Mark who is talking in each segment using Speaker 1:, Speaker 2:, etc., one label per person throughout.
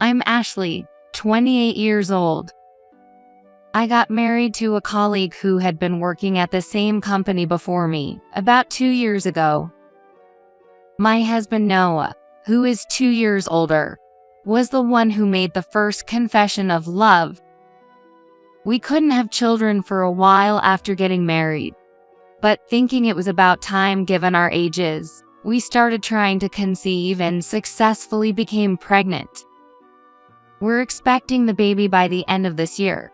Speaker 1: I'm Ashley, 28 years old. I got married to a colleague who had been working at the same company before me, about 2 years ago. My husband Noah, who is 2 years older, was the one who made the first confession of love. We couldn't have children for a while after getting married, but thinking it was about time given our ages, we started trying to conceive and successfully became pregnant. We're expecting the baby by the end of this year.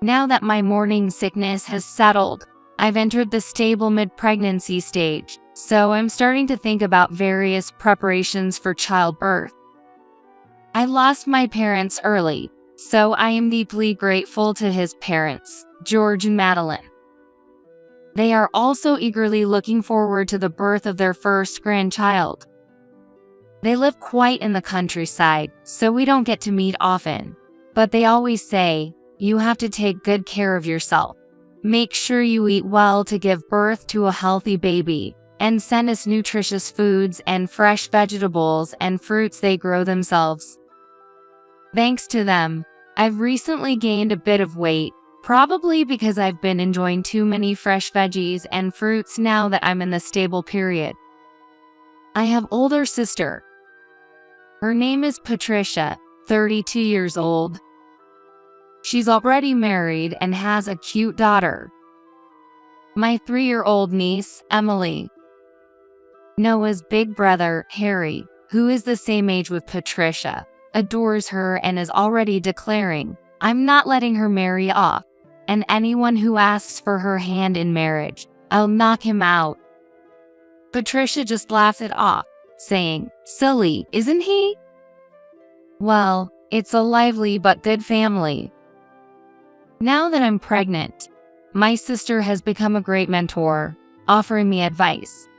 Speaker 1: Now that my morning sickness has settled, I've entered the stable mid-pregnancy stage, so I'm starting to think about various preparations for childbirth. I lost my parents early, so I am deeply grateful to his parents, George and Madeline. They are also eagerly looking forward to the birth of their first grandchild. They live quite in the countryside, so we don't get to meet often, but they always say, "You have to take good care of yourself. Make sure you eat well to give birth to a healthy baby, and send us nutritious foods and fresh vegetables and fruits they grow themselves." Thanks to them, I've recently gained a bit of weight, probably because I've been enjoying too many fresh veggies and fruits now that I'm in the stable period. I have an older sister. Her name is Patricia, 32 years old. She's already married and has a cute daughter. My 3-year-old niece, Emily. Noah's big brother, Harry, who is the same age with Patricia, adores her and is already declaring, "I'm not letting her marry off, and anyone who asks for her hand in marriage, I'll knock him out." Patricia just laughs it off, saying, "Silly, isn't he?" Well, it's a lively but good family. Now that I'm pregnant, my sister has become a great mentor, offering me advice.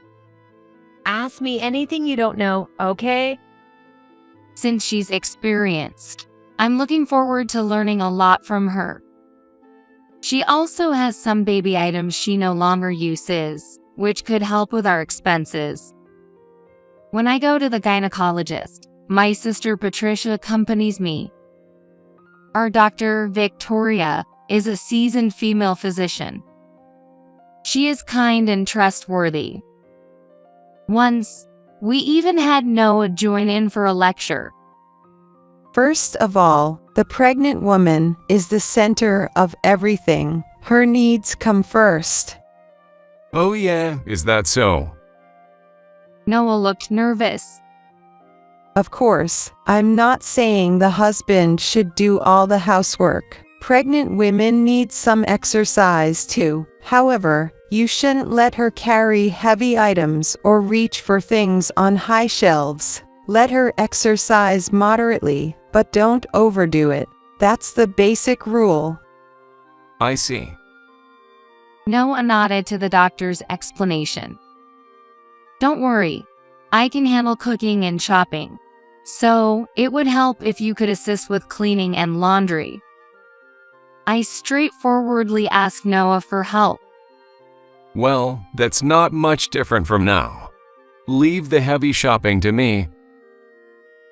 Speaker 2: Ask me anything you don't know, okay?
Speaker 1: Since she's experienced, I'm looking forward to learning a lot from her. She also has some baby items she no longer uses, which could help with our expenses. When I go to the gynecologist, my sister Patricia accompanies me. Our doctor, Victoria, is a seasoned female physician. She is kind and trustworthy. Once, we even had Noah join in for a lecture.
Speaker 3: First of all, the pregnant woman is the center of everything. Her needs come first.
Speaker 4: Oh yeah, is that so?
Speaker 1: Noah looked nervous.
Speaker 3: Of course, I'm not saying the husband should do all the housework. Pregnant women need some exercise too. However, you shouldn't let her carry heavy items or reach for things on high shelves. Let her exercise moderately, but don't overdo it. That's the basic rule.
Speaker 4: I see.
Speaker 1: Noah nodded to the doctor's explanation. Don't worry, I can handle cooking and shopping, so it would help if you could assist with cleaning and laundry. I straightforwardly asked Noah for help.
Speaker 4: Well, that's not much different from now. Leave the heavy shopping to me.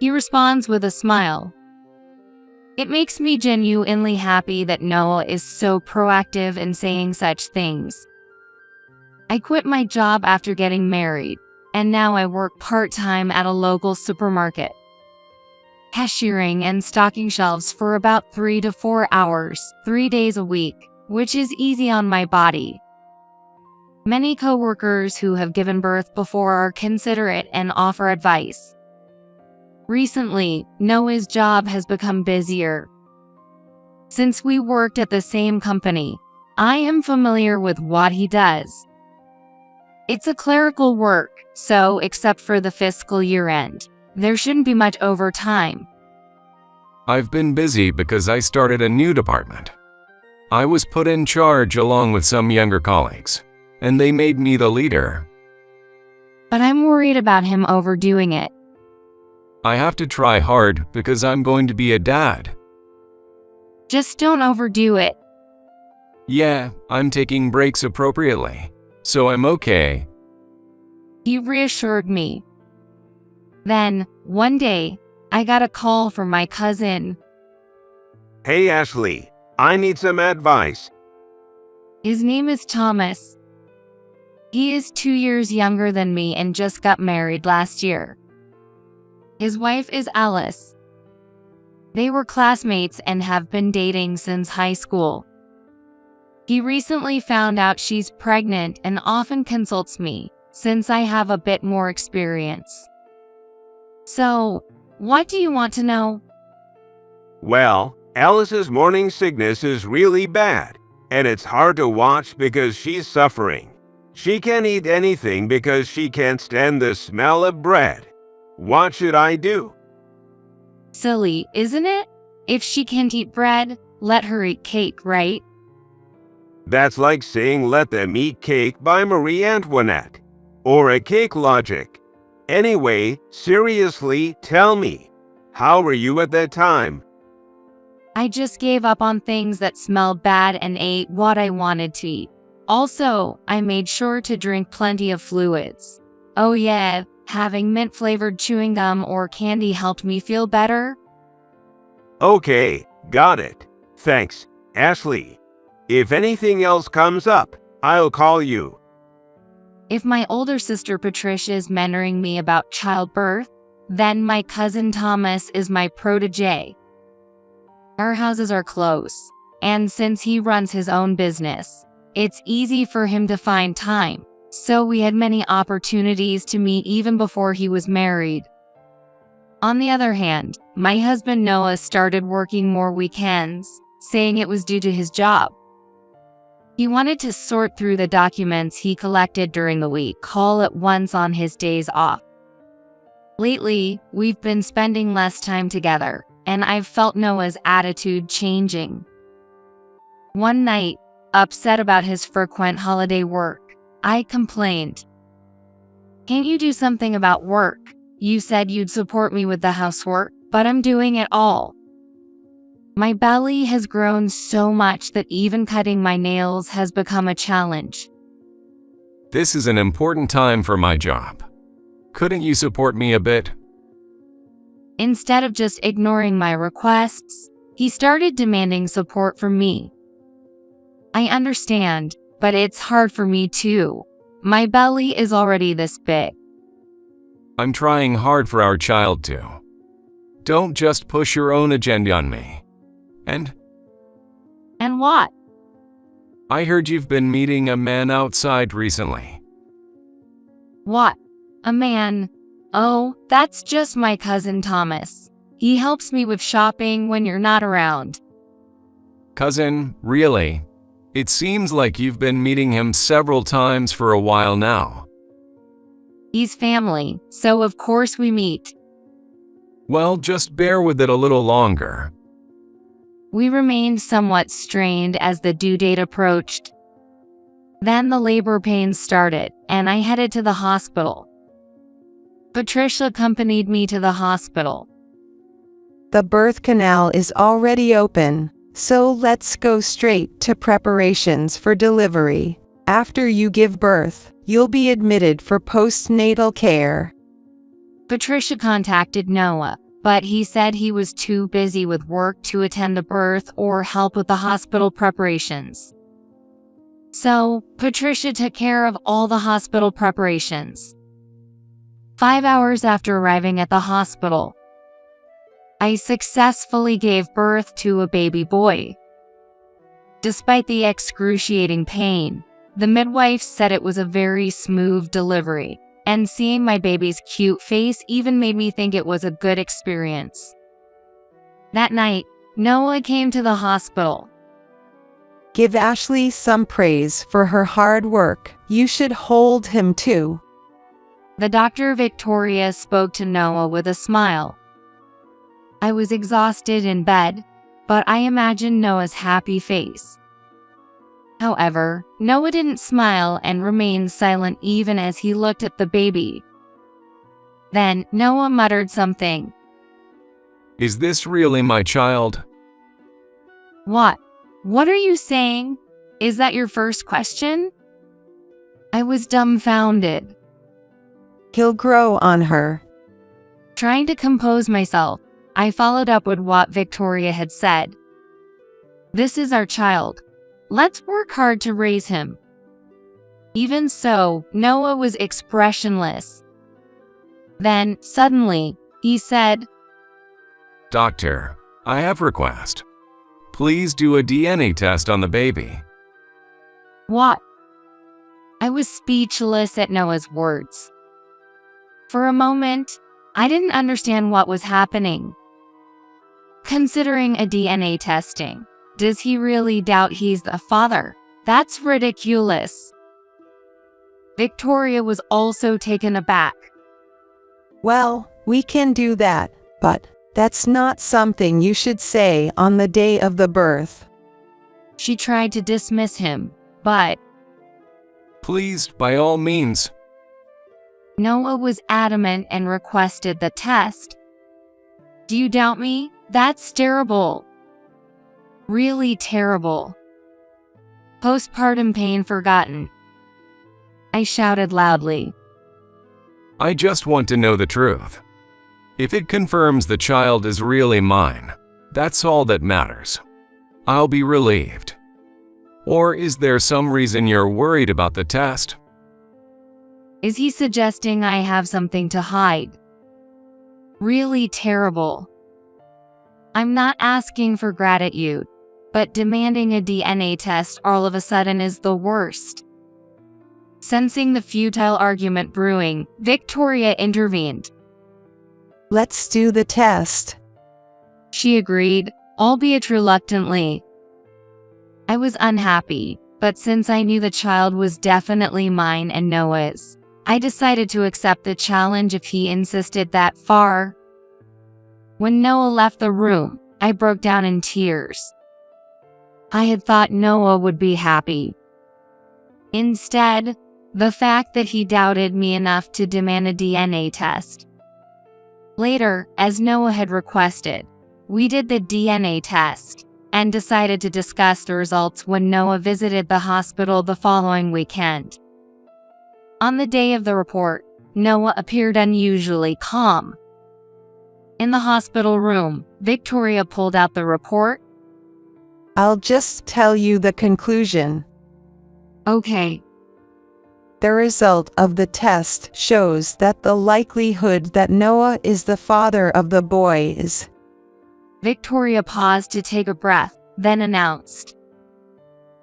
Speaker 1: He responds with a smile. It makes me genuinely happy that Noah is so proactive in saying such things. I quit my job after getting married, and now I work part-time at a local supermarket, cashiering and stocking shelves for about 3 to 4 hours, 3 days a week, which is easy on my body. Many coworkers who have given birth before are considerate and offer advice. Recently, Noah's job has become busier. Since we worked at the same company, I am familiar with what he does. It's a clerical work, so except for the fiscal year end, there shouldn't be much overtime.
Speaker 4: I've been busy because I started a new department. I was put in charge along with some younger colleagues, and they made me the leader.
Speaker 1: But I'm worried about him overdoing it.
Speaker 4: I have to try hard because I'm going to be a dad.
Speaker 1: Just don't overdo it.
Speaker 4: Yeah, I'm taking breaks appropriately, so I'm okay.
Speaker 1: He reassured me. Then, one day, I got a call from my cousin.
Speaker 5: Hey Ashley, I need some advice.
Speaker 1: His name is Thomas. He is 2 years younger than me and just got married last year. His wife is Alice. They were classmates and have been dating since high school. He recently found out she's pregnant and often consults me, since I have a bit more experience. So, what do you want to know?
Speaker 5: Well, Alice's morning sickness is really bad, and it's hard to watch because she's suffering. She can't eat anything because she can't stand the smell of bread. What should I do?
Speaker 1: Silly, isn't it? If she can't eat bread, let her eat cake, right?
Speaker 5: That's like saying Let Them Eat Cake by Marie Antoinette, or a cake logic. Anyway, seriously, tell me, how were you at that time?
Speaker 1: I just gave up on things that smelled bad and ate what I wanted to eat. Also, I made sure to drink plenty of fluids. Oh yeah, having mint-flavored chewing gum or candy helped me feel better.
Speaker 5: Okay, got it. Thanks, Ashley. If anything else comes up, I'll call you.
Speaker 1: If my older sister Patricia is mentoring me about childbirth, then my cousin Thomas is my protege. Our houses are close, and since he runs his own business, it's easy for him to find time, so we had many opportunities to meet even before he was married. On the other hand, my husband Noah started working more weekends, saying it was due to his job. He wanted to sort through the documents he collected during the week all at once on his days off. Lately, we've been spending less time together, and I've felt Noah's attitude changing. One night, upset about his frequent holiday work, I complained. "Can't you do something about work? You said you'd support me with the housework, but I'm doing it all." My belly has grown so much that even cutting my nails has become a challenge.
Speaker 4: This is an important time for my job. Couldn't you support me a bit?
Speaker 1: Instead of just ignoring my requests, he started demanding support from me. I understand, but it's hard for me too. My belly is already this big.
Speaker 4: I'm trying hard for our child too. Don't just push your own agenda on me.
Speaker 1: And what?
Speaker 4: I heard you've been meeting a man outside recently.
Speaker 1: What? A man? Oh, that's just my cousin Thomas. He helps me with shopping when you're not around.
Speaker 4: Cousin, really? It seems like you've been meeting him several times for a while now.
Speaker 1: He's family, so of course we meet.
Speaker 4: Well, just bear with it a little longer.
Speaker 1: We remained somewhat strained as the due date approached. Then the labor pains started, and I headed to the hospital. Patricia accompanied me to the hospital.
Speaker 3: The birth canal is already open, so let's go straight to preparations for delivery. After you give birth, you'll be admitted for postnatal care.
Speaker 1: Patricia contacted Noah, but he said he was too busy with work to attend the birth or help with the hospital preparations. So, Patricia took care of all the hospital preparations. 5 hours after arriving at the hospital, I successfully gave birth to a baby boy. Despite the excruciating pain, the midwife said it was a very smooth delivery, and seeing my baby's cute face even made me think it was a good experience. That night, Noah came to the hospital.
Speaker 3: Give Ashley some praise for her hard work. You should hold him too.
Speaker 1: The doctor Victoria spoke to Noah with a smile. I was exhausted in bed, but I imagined Noah's happy face. However, Noah didn't smile and remained silent even as he looked at the baby. Then, Noah muttered something.
Speaker 4: Is this really my child?
Speaker 1: What? What are you saying? Is that your first question? I was dumbfounded.
Speaker 3: He'll grow on her.
Speaker 1: Trying to compose myself, I followed up with what Victoria had said. This is our child. Let's work hard to raise him. Even so, Noah was expressionless. Then, suddenly, he said,
Speaker 4: Doctor, I have a request. Please do a DNA test on the baby.
Speaker 1: What? I was speechless at Noah's words. For a moment, I didn't understand what was happening. Considering a DNA testing, does he really doubt he's the father? That's ridiculous. Victoria was also taken aback.
Speaker 3: Well, we can do that, but that's not something you should say on the day of the birth.
Speaker 1: She tried to dismiss him, but
Speaker 4: Please, by all means.
Speaker 1: Noah was adamant and requested the test. Do you doubt me? That's terrible. Really terrible. Postpartum pain forgotten. I shouted loudly.
Speaker 4: I just want to know the truth. If it confirms the child is really mine, that's all that matters. I'll be relieved. Or is there some reason you're worried about the test?
Speaker 1: Is he suggesting I have something to hide? Really terrible. I'm not asking for gratitude, but demanding a DNA test all of a sudden is the worst. Sensing the futile argument brewing, Victoria intervened.
Speaker 3: Let's do the test.
Speaker 1: She agreed, albeit reluctantly. I was unhappy, but since I knew the child was definitely mine and Noah's, I decided to accept the challenge if he insisted that far. When Noah left the room, I broke down in tears. I had thought Noah would be happy. Instead, the fact that he doubted me enough to demand a DNA test. Later, as Noah had requested, we did the DNA test and decided to discuss the results when Noah visited the hospital the following weekend. On the day of the report, Noah appeared unusually calm. In the hospital room, Victoria pulled out the report.
Speaker 3: I'll just tell you the conclusion.
Speaker 1: Okay.
Speaker 3: The result of the test shows that the likelihood that Noah is the father of the boy is...
Speaker 1: Victoria paused to take a breath, then announced.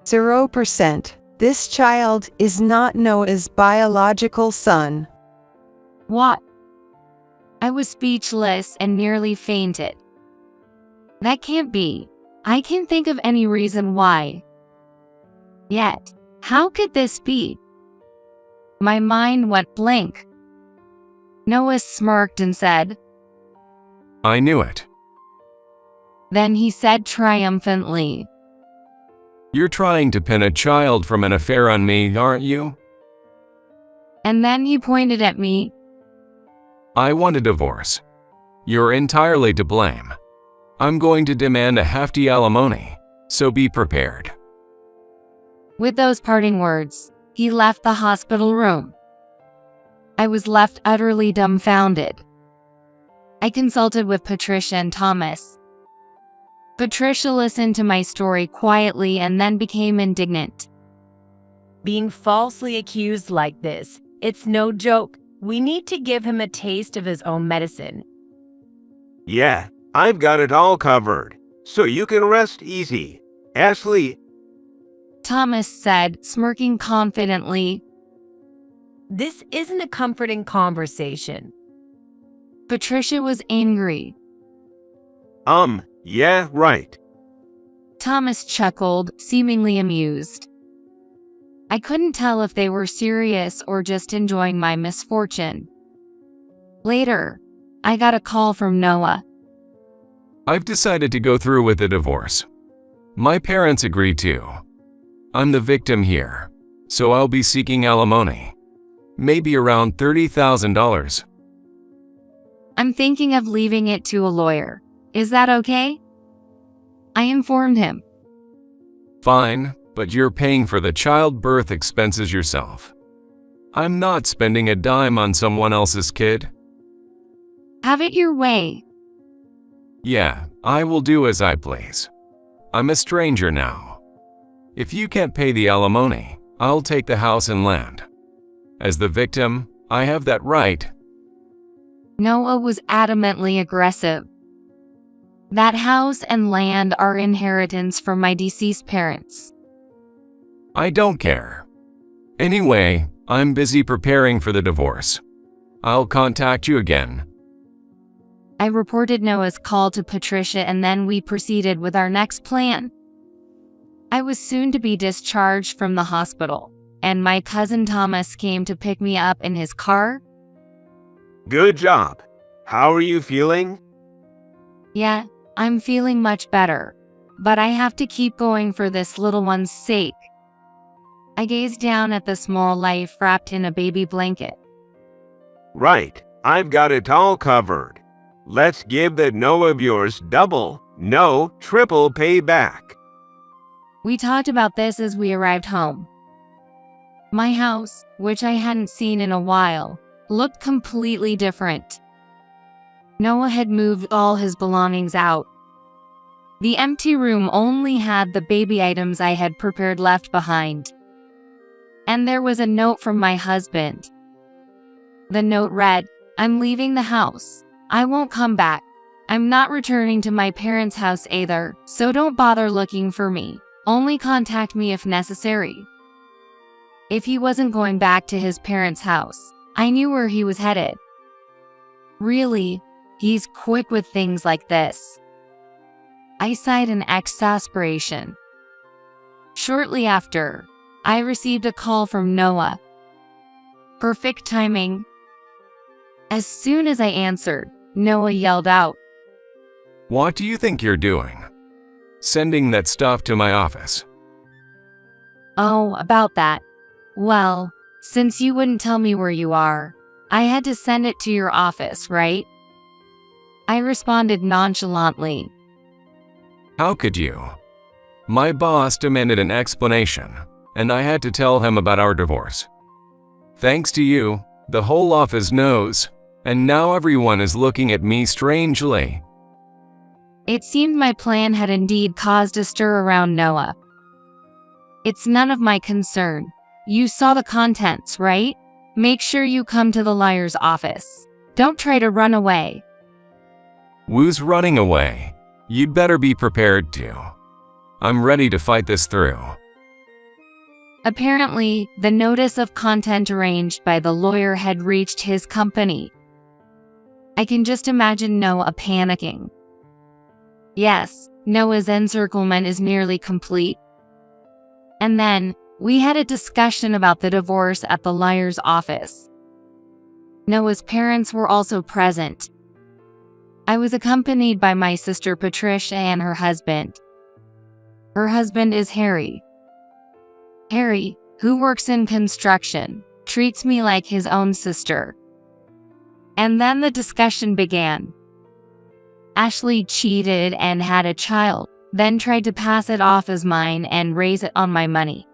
Speaker 3: 0%. This child is not Noah's biological son.
Speaker 1: What? I was speechless and nearly fainted. That can't be. I can't think of any reason why. Yet, how could this be? My mind went blank. Noah smirked and said,
Speaker 4: I knew it.
Speaker 1: Then he said triumphantly,
Speaker 4: You're trying to pin a child from an affair on me, aren't you?
Speaker 1: And then he pointed at me.
Speaker 4: I want a divorce. You're entirely to blame. I'm going to demand a hefty alimony, so be prepared.
Speaker 1: With those parting words, he left the hospital room. I was left utterly dumbfounded. I consulted with Patricia and Thomas. Patricia listened to my story quietly and then became indignant.
Speaker 2: Being falsely accused like this, it's no joke. We need to give him a taste of his own medicine.
Speaker 5: Yeah, I've got it all covered, so you can rest easy. Ashley,
Speaker 1: Thomas said, smirking confidently.
Speaker 2: This isn't a comforting conversation.
Speaker 1: Patricia was angry.
Speaker 5: Yeah, right.
Speaker 1: Thomas chuckled, seemingly amused. I couldn't tell if they were serious or just enjoying my misfortune. Later, I got a call from Noah.
Speaker 4: I've decided to go through with the divorce. My parents agreed to. I'm the victim here, so I'll be seeking alimony. Maybe around $30,000.
Speaker 1: I'm thinking of leaving it to a lawyer. Is that okay? I informed him.
Speaker 4: Fine, but you're paying for the childbirth expenses yourself. I'm not spending a dime on someone else's kid.
Speaker 1: Have it your way.
Speaker 4: Yeah, I will do as I please. I'm a stranger now. If you can't pay the alimony, I'll take the house and land. As the victim, I have that right.
Speaker 1: Noah was adamantly aggressive. That house and land are inheritance from my deceased parents.
Speaker 4: I don't care. Anyway, I'm busy preparing for the divorce. I'll contact you again.
Speaker 1: I reported Noah's call to Patricia and then we proceeded with our next plan. I was soon to be discharged from the hospital, and my cousin Thomas came to pick me up in his car.
Speaker 5: Good job. How are you feeling?
Speaker 1: Yeah, I'm feeling much better, but I have to keep going for this little one's sake. I gazed down at the small life wrapped in a baby blanket.
Speaker 5: Right, I've got it all covered. Let's give that no of yours double, no, triple payback.
Speaker 1: We talked about this as we arrived home. My house, which I hadn't seen in a while, looked completely different. Noah had moved all his belongings out. The empty room only had the baby items I had prepared left behind. And there was a note from my husband. The note read, "I'm leaving the house. I won't come back. I'm not returning to my parents' house either, so don't bother looking for me. Only contact me if necessary." If he wasn't going back to his parents' house, I knew where he was headed. Really, he's quick with things like this. I sighed in exasperation. Shortly after, I received a call from Noah. Perfect timing. As soon as I answered, Noah yelled out,
Speaker 4: What do you think you're doing? Sending that stuff to my office.
Speaker 1: "Oh, about that. Well, since you wouldn't tell me where you are, I had to send it to your office, right?" I responded nonchalantly.
Speaker 4: How could you? My boss demanded an explanation, and I had to tell him about our divorce. Thanks to you, the whole office knows, and now everyone is looking at me strangely.
Speaker 1: It seemed my plan had indeed caused a stir around Noah. "It's none of my concern. You saw the contents, right? Make sure you come to the lawyer's office. Don't try to run away."
Speaker 4: Who's running away? You'd better be prepared to. I'm ready to fight this through.
Speaker 1: Apparently, the notice of content arranged by the lawyer had reached his company. I can just imagine Noah panicking. Yes, Noah's encirclement is nearly complete. And then, we had a discussion about the divorce at the lawyer's office. Noah's parents were also present. I was accompanied by my sister Patricia and her husband. Her husband is Harry. Harry, who works in construction, treats me like his own sister. And then the discussion began. Ashley cheated and had a child, then tried to pass it off as mine and raise it on my money.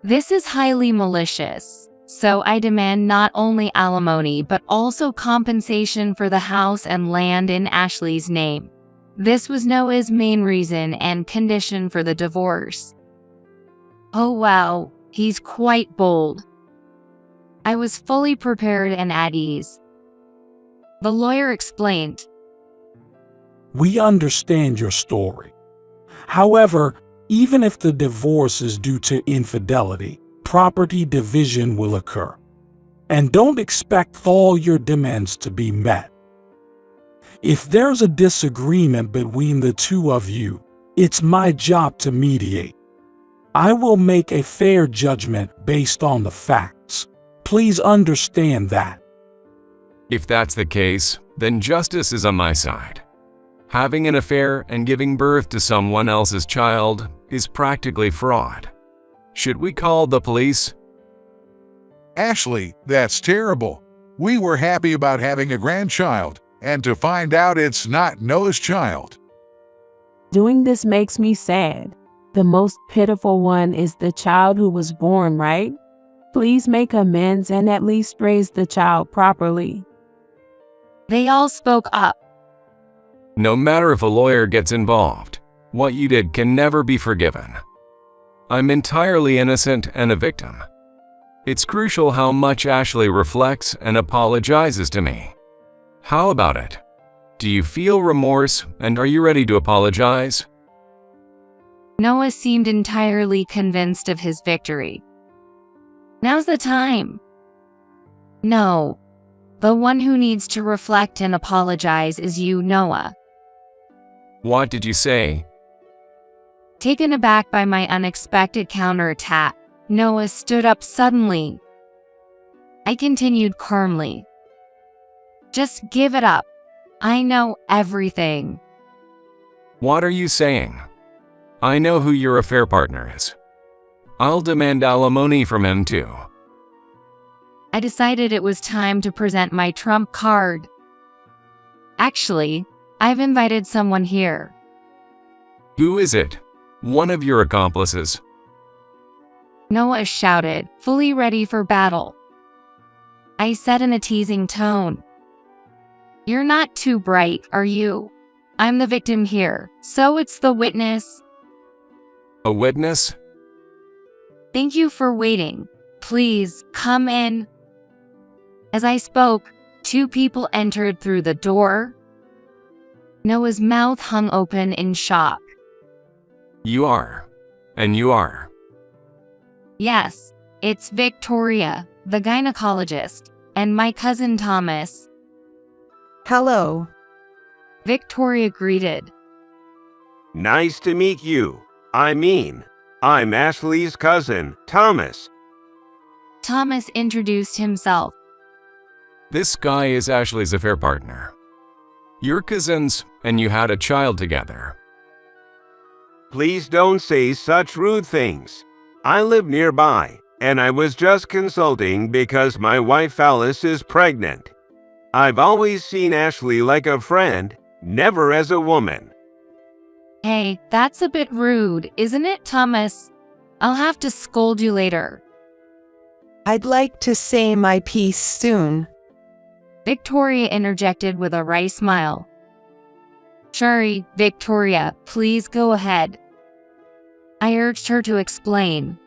Speaker 1: This is highly malicious, so I demand not only alimony but also compensation for the house and land in Ashley's name. This was Noah's main reason and condition for the divorce. Oh wow, he's quite bold. I was fully prepared and at ease. The lawyer explained,
Speaker 6: "We understand your story. However, even if the divorce is due to infidelity, property division will occur. And don't expect all your demands to be met. If there's a disagreement between the two of you, it's my job to mediate. I will make a fair judgment based on the facts. Please understand that."
Speaker 4: If that's the case, then justice is on my side. Having an affair and giving birth to someone else's child is practically fraud. Should we call the police?
Speaker 7: Ashley, that's terrible. We were happy about having a grandchild, and to find out it's not Noah's child.
Speaker 8: Doing this makes me sad. The most pitiful one is the child who was born, right? Please make amends and at least raise the child properly.
Speaker 1: They all spoke up.
Speaker 4: No matter if a lawyer gets involved, what you did can never be forgiven. I'm entirely innocent and a victim. It's crucial how much Ashley reflects and apologizes to me. How about it? Do you feel remorse and are you ready to apologize?
Speaker 1: Noah seemed entirely convinced of his victory. Now's the time. No. The one who needs to reflect and apologize is you, Noah.
Speaker 4: What did you say?
Speaker 1: Taken aback by my unexpected counterattack, Noah stood up suddenly. I continued calmly. Just give it up. I know everything.
Speaker 4: What are you saying? I know who your affair partner is. I'll demand alimony from him too.
Speaker 1: I decided it was time to present my trump card. Actually, I've invited someone here.
Speaker 4: Who is it? One of your accomplices?
Speaker 1: Noah shouted, fully ready for battle. I said in a teasing tone, "You're not too bright, are you? I'm the victim here, so it's the witness."
Speaker 4: A witness?
Speaker 1: Thank you for waiting. Please, come in. As I spoke, two people entered through the door. Noah's mouth hung open in shock.
Speaker 4: You are. And you are.
Speaker 1: Yes, it's Victoria, the gynecologist, and my cousin Thomas.
Speaker 3: Hello.
Speaker 1: Victoria greeted.
Speaker 5: Nice to meet you. I'm Ashley's cousin, Thomas.
Speaker 1: Thomas introduced himself.
Speaker 4: This guy is Ashley's affair partner. You're cousins, and you had a child together.
Speaker 5: Please don't say such rude things. I live nearby, and I was just consulting because my wife Alice is pregnant. I've always seen Ashley like a friend, never as a woman.
Speaker 1: Hey, that's a bit rude, isn't it, Thomas? I'll have to scold you later.
Speaker 3: I'd like to say my piece soon.
Speaker 1: Victoria interjected with a wry smile. Sorry, Victoria, please go ahead. I urged her to explain.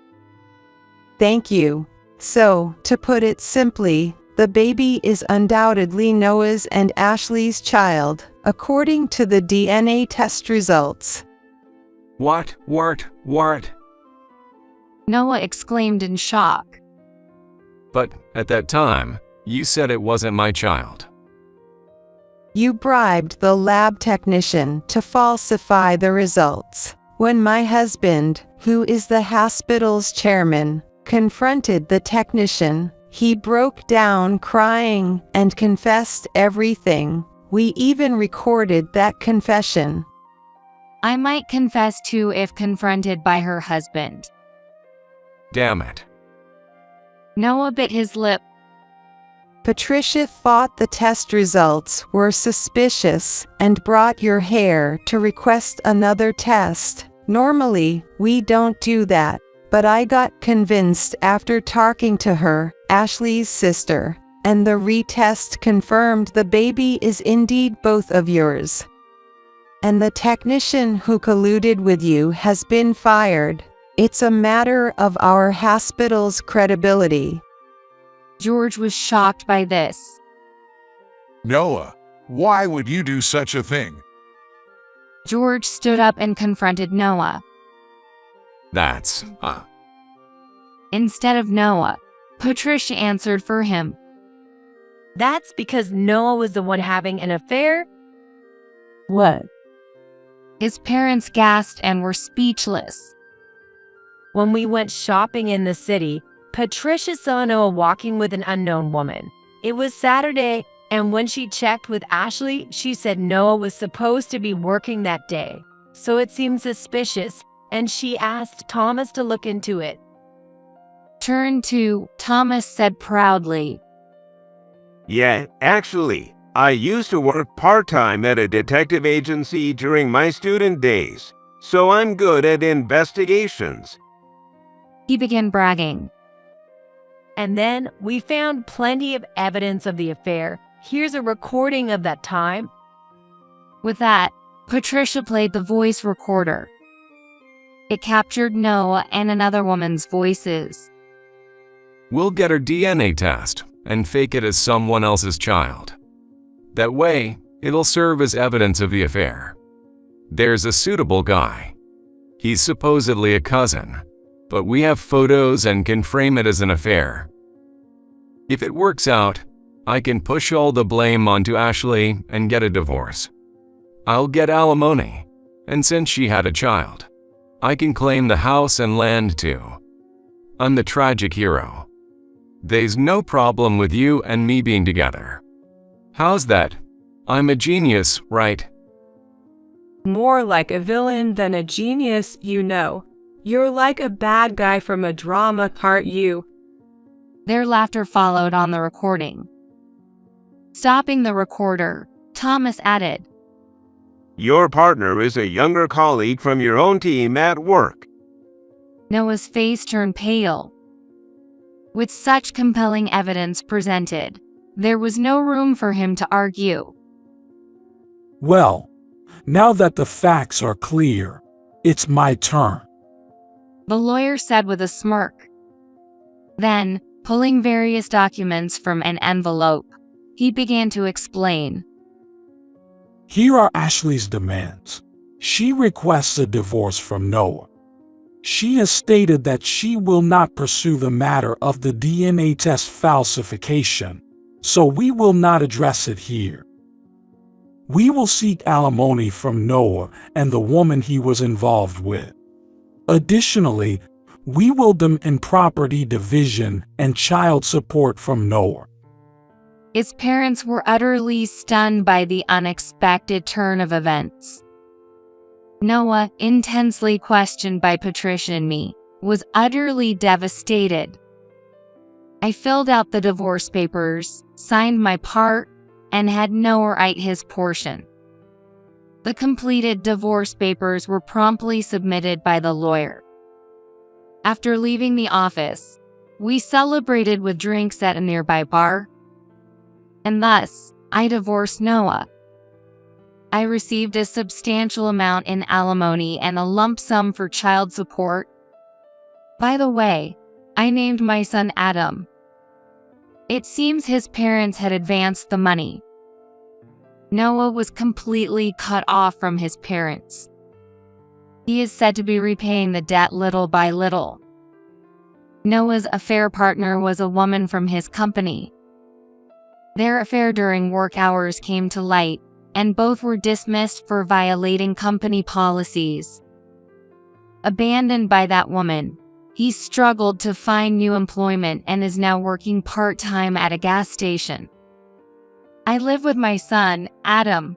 Speaker 3: Thank you. So, to put it simply, the baby is undoubtedly Noah's and Ashley's child, according to the DNA test results.
Speaker 4: What?
Speaker 1: Noah exclaimed in shock.
Speaker 4: But at that time, you said it wasn't my child.
Speaker 3: You bribed the lab technician to falsify the results. When my husband, who is the hospital's chairman, confronted the technician, he broke down crying and confessed everything. We even recorded that confession.
Speaker 1: I might confess too if confronted by her husband.
Speaker 4: Damn it.
Speaker 1: Noah bit his lip.
Speaker 3: Patricia thought the test results were suspicious and brought your hair to request another test. Normally, we don't do that, but I got convinced after talking to her, Ashley's sister, and the retest confirmed the baby is indeed both of yours. And the technician who colluded with you has been fired. It's a matter of our hospital's credibility.
Speaker 1: George was shocked by this.
Speaker 7: Noah, why would you do such a thing?
Speaker 1: George stood up and confronted Noah.
Speaker 4: That's,
Speaker 1: Instead of Noah, Patricia answered for him.
Speaker 2: That's because Noah was the one having an affair?
Speaker 8: What?
Speaker 1: His parents gasped and were speechless.
Speaker 2: When we went shopping in the city, Patricia saw Noah walking with an unknown woman. It was Saturday, and when she checked with Ashley, she said Noah was supposed to be working that day. So it seemed suspicious, and she asked Thomas to look into it.
Speaker 1: Turn 2, Thomas said proudly.
Speaker 5: Yeah, actually, I used to work part-time at a detective agency during my student days, so I'm good at investigations.
Speaker 1: He began bragging.
Speaker 2: And then we found plenty of evidence of the affair. Here's a recording of that time.
Speaker 1: With that, Patricia played the voice recorder. It captured Noah and another woman's voices.
Speaker 4: We'll get her DNA test and fake it as someone else's child. That way, it'll serve as evidence of the affair. There's a suitable guy. He's supposedly a cousin, but we have photos and can frame it as an affair. If it works out, I can push all the blame onto Ashley and get a divorce. I'll get alimony, and since she had a child, I can claim the house and land too. I'm the tragic hero. There's no problem with you and me being together. How's that? I'm a genius, right?
Speaker 9: More like a villain than a genius, you know. You're like a bad guy from a drama, aren't you?
Speaker 1: Their laughter followed on the recording. Stopping the recorder, Thomas added,
Speaker 5: Your partner is a younger colleague from your own team at work.
Speaker 1: Noah's face turned pale. With such compelling evidence presented, there was no room for him to argue.
Speaker 6: Well, now that the facts are clear, it's my turn.
Speaker 1: The lawyer said with a smirk. Then, pulling various documents from an envelope, he began to explain.
Speaker 6: Here are Ashley's demands. She requests a divorce from Noah. She has stated that she will not pursue the matter of the DNA test falsification, so we will not address it here. We will seek alimony from Noah and the woman he was involved with. Additionally, we will demand property division and child support from Noah.
Speaker 1: His parents were utterly stunned by the unexpected turn of events. Noah, intensely questioned by Patricia and me, was utterly devastated. I filled out the divorce papers, signed my part, and had Noah write his portion. The completed divorce papers were promptly submitted by the lawyer. After leaving the office, we celebrated with drinks at a nearby bar, and thus, I divorced Noah. I received a substantial amount in alimony and a lump sum for child support. By the way, I named my son Adam. It seems his parents had advanced the money. Noah was completely cut off from his parents. He is said to be repaying the debt little by little. Noah's affair partner was a woman from his company. Their affair during work hours came to light, and both were dismissed for violating company policies. Abandoned by that woman, he struggled to find new employment and is now working part-time at a gas station. I live with my son, Adam.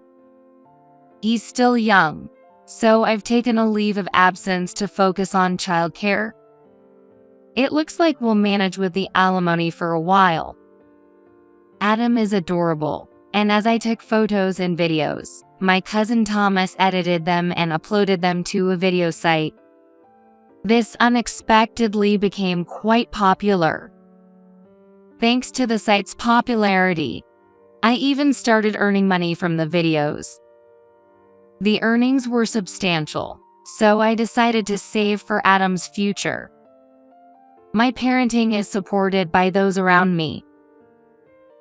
Speaker 1: He's still young, so I've taken a leave of absence to focus on childcare. It looks like we'll manage with the alimony for a while. Adam is adorable, and as I took photos and videos, my cousin Thomas edited them and uploaded them to a video site. This unexpectedly became quite popular. Thanks to the site's popularity, I even started earning money from the videos. The earnings were substantial, so I decided to save for Adam's future. My parenting is supported by those around me.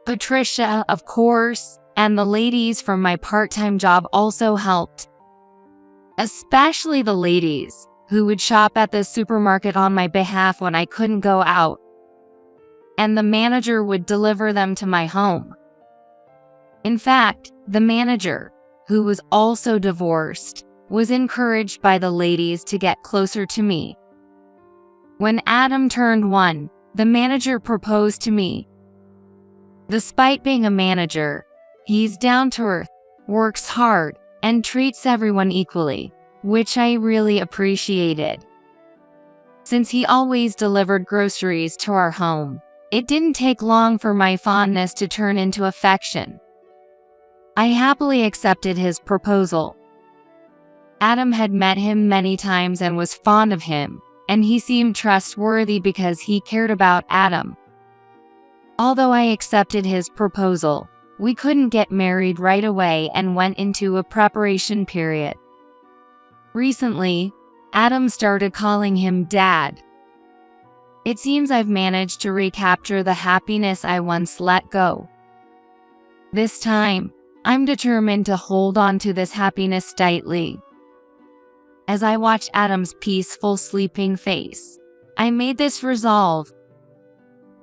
Speaker 1: Patricia, of course, and the ladies from my part-time job also helped. Especially the ladies, who would shop at the supermarket on my behalf when I couldn't go out. And the manager would deliver them to my home. In fact, the manager, who was also divorced, was encouraged by the ladies to get closer to me. When Adam turned 1, the manager proposed to me. Despite being a manager, he's down to earth, works hard, and treats everyone equally, which I really appreciated. Since he always delivered groceries to our home, it didn't take long for my fondness to turn into affection. I happily accepted his proposal. Adam had met him many times and was fond of him, and he seemed trustworthy because he cared about Adam. Although I accepted his proposal, We couldn't get married right away and went into a preparation period. Recently, Adam started calling him Dad. It seems I've managed to recapture the happiness I once let go. This time, I'm determined to hold on to this happiness tightly. As I watch Adam's peaceful sleeping face, I made this resolve: